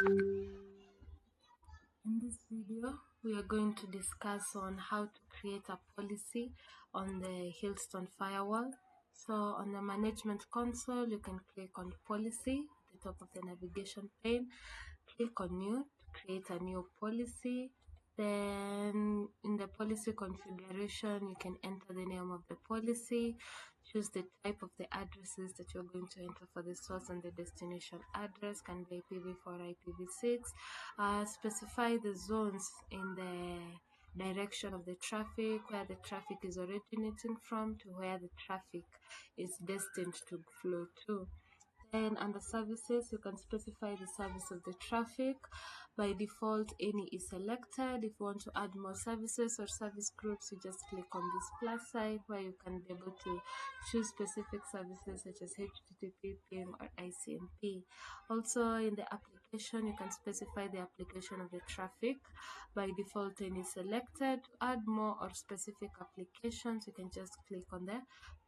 In this video, we are going to discuss on how to create a policy on the Hillstone firewall. So on the management console, you can click on policy at the top of the navigation pane, click on new to create a new policy. Then in the policy configuration, you can enter the name of the policy, choose the type of the addresses that you're going to enter for the source and the destination address, can be IPv4 or IPv6, specify the zones in the direction of the traffic, where the traffic is originating from to where the traffic is destined to flow to. Then under services, you can specify the service of the traffic. By default, any is selected. If you want to add more services or service groups, you just click on this plus sign where you can be able to choose specific services such as HTTP, PIM, or ICMP. Also, in the application, you can specify the application of the traffic. By default, any is selected. To add more or specific applications, you can just click on the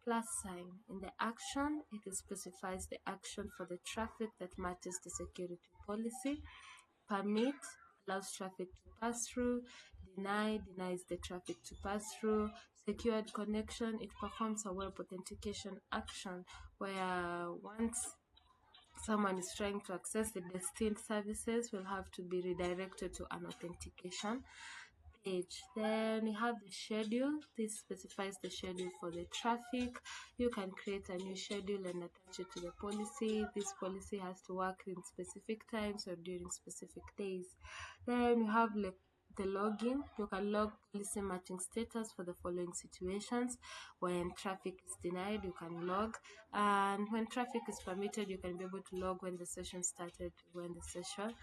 plus sign. In the action, it specifies the action for the traffic that matches the security policy. Permit allows traffic to pass through. Deny denies the traffic to pass through. Secured connection, it performs a web authentication action where once someone is trying to access the destined services will have to be redirected to an authentication page. Then we have the schedule. This specifies the schedule for the traffic. You can create a new schedule and attach it to the policy. This policy has to work in specific times or during specific days. Then we have the login. You can log policy matching status for the following situations. When traffic is denied, you can log, and when traffic is permitted, you can be able to log when the session started to when the session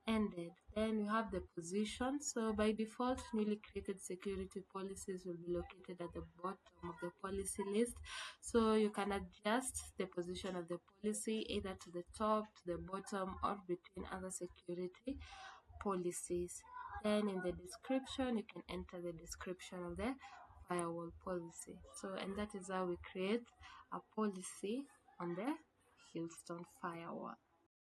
ended. Then we have the position. So by default, newly created security policies will be located at the bottom of the policy list. So you can adjust the position of the policy either to the top, to the bottom, or between other security policies. Then in the description, you can enter the description of the firewall policy. So, and that is how we create a policy on the Hillstone firewall.